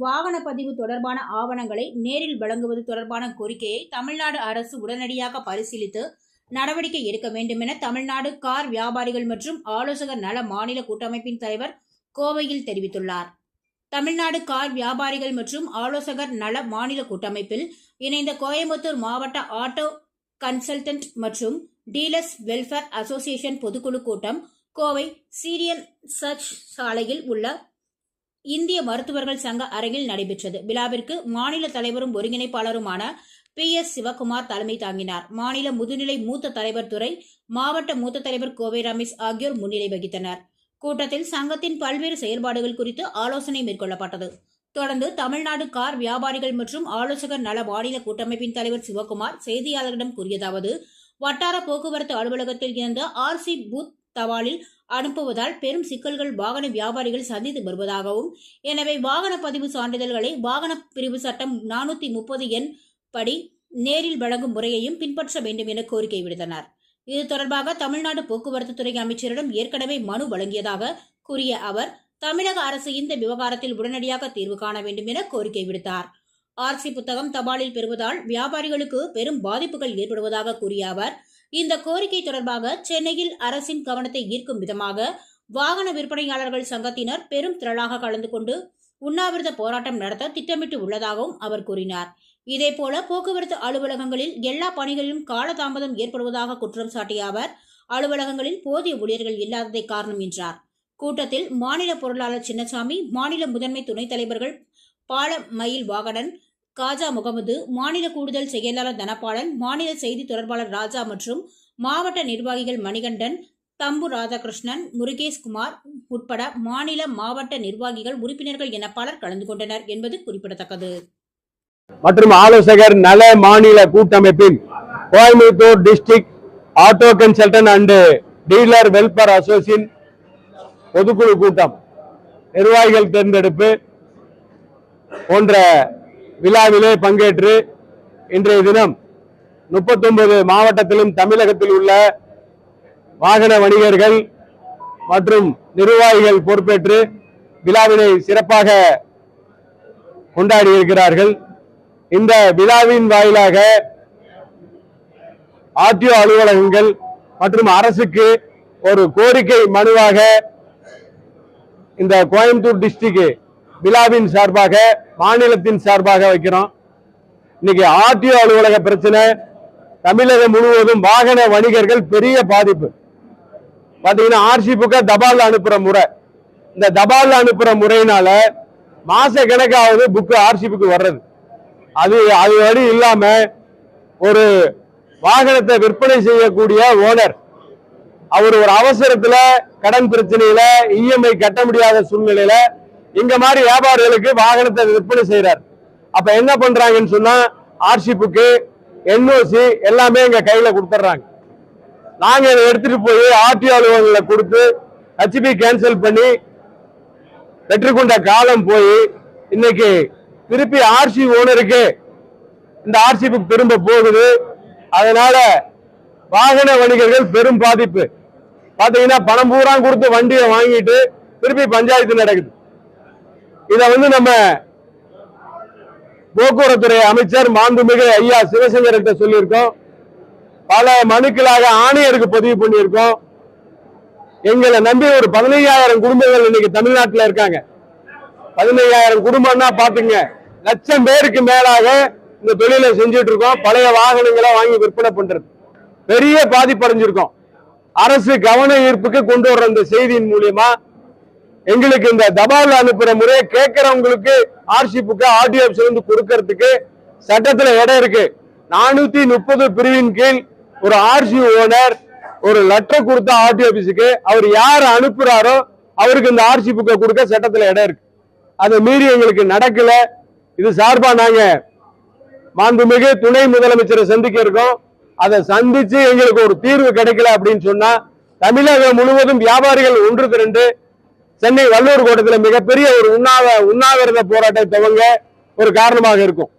வாகன பதிவு தொடர்பான ஆவணங்களை நேரில் வழங்குவது தொடர்பான கோரிக்கையை தமிழ்நாடு அரசு உடனடியாக பரிசீலித்து நடவடிக்கை எடுக்க வேண்டும் என தமிழ்நாடு கார் வியாபாரிகள் மற்றும் ஆலோசகர் நல மாநில கூட்டமைப்பின் தலைவர் கோவையில் தெரிவித்துள்ளார். தமிழ்நாடு கார் வியாபாரிகள் மற்றும் ஆலோசகர் நல மாநில கூட்டமைப்பில் இணைந்த கோயம்புத்தூர் மாவட்ட ஆட்டோ கன்சல்டன்ட் மற்றும் டீலர்ஸ் வெல்ஃபேர் அசோசியேஷன் பொதுக்குழு கூட்டம் கோவை சீரியல் சர்ச் சாலையில் உள்ள இந்திய மருத்துவர்கள் சங்க அரங்கில் நடைபெற்றது. விழாவிற்கு மாநில தலைவரும் ஒருங்கிணைப்பாளருமான PS சிவகுமார் தலைமை தாங்கினார். மாநில முதுநிலை மூத்த தலைவர் துரை, மாவட்ட மூத்த தலைவர் கோவை ரமேஷ் ஆகியோர் முன்னிலை வகித்தனர். கூட்டத்தில் சங்கத்தின் பல்வேறு செயல்பாடுகள் குறித்து ஆலோசனை மேற்கொள்ளப்பட்டது. தொடர்ந்து தமிழ்நாடு கார் வியாபாரிகள் மற்றும் ஆலோசகர் நல மாநில கூட்டமைப்பின் தலைவர் சிவகுமார் செய்தியாளர்களிடம் கூறியதாவது, வட்டார போக்குவரத்து அலுவலகத்தில் இருந்த RC பூத் தபாலில் அனுப்புவதால் பெரும் சிக்கல்கள் வாகன வியாபாரிகள் சந்தித்து வருவதாகவும், எனவே வாகன பதிவு சான்றிதழ்களை வாகன பிரிவு சட்டம் 430 எண் படி நேரில் வழங்கும் முறையையும் பின்பற்ற வேண்டும் என கோரிக்கை விடுத்தனர். இது தொடர்பாக தமிழ்நாடு போக்குவரத்து துறை அமைச்சரிடம் ஏற்கனவே மனு வழங்கியதாக கூறிய அவர், தமிழக அரசு இந்த விவகாரத்தில் உடனடியாக தீர்வு காண வேண்டும் என கோரிக்கை விடுத்தார். RC புத்தகம் தபாலில் பெறுவதால் வியாபாரிகளுக்கு பெரும் பாதிப்புகள் ஏற்படுவதாக கூறிய அவர், இந்த கோரிக்கை தொடர்பாக சென்னையில் அரசின் கவனத்தை ஈர்க்கும் விதமாக வாகன விற்பனையாளர்கள் சங்கத்தினர் பெரும் திரளாக கலந்து கொண்டு உண்ணாவிரத போராட்டம் நடத்த திட்டமிட்டு உள்ளதாகவும் அவர் கூறினார். இதேபோல போக்குவரத்து அலுவலகங்களில் எல்லா பணிகளிலும் காலதாமதம் ஏற்படுவதாக குற்றம் சாட்டிய அவர், அலுவலகங்களில் போதிய ஊழியர்கள் இல்லாததை காரணம் என்றார். கூட்டத்தில் மாநில பொருளாளர் சின்னசாமி, மாநில முதன்மை துணைத் தலைவர்கள் பாலமயில் வாகனன், காஜா முகமது, மாநில கூடுதல் செயலாளர் தனபாலன், மாநில செய்தி தொடர்பாளர் ராஜா மற்றும் மாவட்ட நிர்வாகிகள் மணிகண்டன், தம்பு ராதாகிருஷ்ணன், முருகேஷ்குமார் உட்பட மாநில மாவட்ட நிர்வாகிகள், உறுப்பினர்கள் என பலர் கலந்து கொண்டனர் என்பது குறிப்பிடத்தக்கது. மற்றும் ஆலோசகர் நல மாநில கூட்டமைப்பின் Coimbatore district auto consultant and dealer welfare association பொதுக்குழு கூட்டம், நிர்வாகிகள் தேர்ந்தெடுப்பு போன்ற விழாவிலே பங்கேற்று இன்றைய தினம் 39 மாவட்டத்திலும் தமிழகத்தில் உள்ள வாகன வணிகர்கள் மற்றும் நிர்வாகிகள் பொறுப்பேற்று விழாவினை சிறப்பாக கொண்டாடி இருக்கிறார்கள். இந்த விழாவின் வாயிலாக RTO அலுவலகங்கள் மற்றும் அரசுக்கு ஒரு கோரிக்கை மனுவாக இந்த கோயம்புத்தூர் டிஸ்ட்ரிக்ட் விழாவின் சார்பாக, மாநிலத்தின் சார்பாக வைக்கிறோம். இன்னைக்கு RTO அலுவலக பிரச்சனை தமிழகம் முழுவதும் வாகன வணிகர்கள் பெரிய பாதிப்பு. பாத்தீங்கன்னா RC புக்கை தபால் அனுப்புற முறை, இந்த தபால் அனுப்புற முறையினால மாச கணக்காவது புக்கு RC புக்கு வர்றது. அது வழி இல்லாம ஒரு வாகனத்தை விற்பனை செய்யக்கூடிய ஓனர் அவர் ஒரு அவசரத்துல கடன் பிரச்சனையில EMI கட்ட முடியாத சூழ்நிலையில இங்க மாதிரி வியாபாரிகளுக்கு வாகனத்தை விற்பனை செய்யறார். அப்ப என்ன பண்றாங்கன்னு சொன்னா RC புக்கு, NOC எல்லாமே எங்க கையில கொடுத்துட்றாங்க. நாங்க இதை எடுத்துட்டு போய் RTO அலுவலகங்களை கொடுத்து HP கேன்சல் பண்ணி பெற்றுக்கொண்ட காலம் போய் இன்னைக்கு திருப்பி RC ஓனருக்கு இந்த RC புக் திரும்ப போகுது. அதனால வாகன வணிகர்கள் பெரும் பாதிப்பு. பாத்தீங்கன்னா பணம் பூரா கொடுத்து வண்டியை வாங்கிட்டு திருப்பி பஞ்சாயத்து நடக்குது. இத நம்ம போக்குவரத்துறை அமைச்சர் மாண்புமிகு ஐயா சிவசங்கர்கிட்ட சொல்லியிருக்கோம். பல மனுக்களாக ஆணையருக்கு பதிவு பண்ணியிருக்கோம். எங்களை நம்பி ஒரு 15,000 குடும்பங்கள் இன்னைக்கு தமிழ்நாட்டில் இருக்காங்க. 15,000 குடும்பம்னா பாத்துங்க, லட்சம் பேருக்கு மேலாக இந்த தொழிலை செஞ்சுட்டு இருக்கோம். பழைய வாகனங்களை வாங்கி விற்பனை பண்றது பெரிய பாதிப்படைஞ்சிருக்கோம். அரசு கவன ஈர்ப்புக்கு கொண்டு வர்ற இந்த செய்தியின் மூலியமா எங்களுக்கு இந்த தபால் அனுப்புற முறையை கேட்கிறவங்களுக்கு RC புக்கை RTO ஆபீஸ்ல கொடுக்கறதுக்கு சட்டத்துல இடம் இருக்கு. 430 பிரிவின் கீழ் ஒரு RC ஓனர் ஒரு லெட்டர் கொடுத்த RTO ஆபீஸுக்கு அவர் யார் அனுப்புறாரோ அவருக்கு இந்த RC புக்கை கொடுக்க சட்டத்துல இடம் இருக்கு. அதை மீறி எங்களுக்கு நடக்கல. இது சார்பா நாங்க மாண்புமிகு துணை முதலமைச்சரை சந்திக்க இருக்கோம். அதை சந்திச்சு எங்களுக்கு ஒரு தீர்வு கிடைக்கல அப்படின்னு சொன்னா தமிழகம் முழுவதும் வியாபாரிகள் ஒன்று திரண்டு சென்னை வள்ளுவர் கோட்டத்தில் மிகப்பெரிய ஒரு உண்ணாவிரத போராட்டத்தை துவங்க ஒரு காரணமாக இருக்கும்.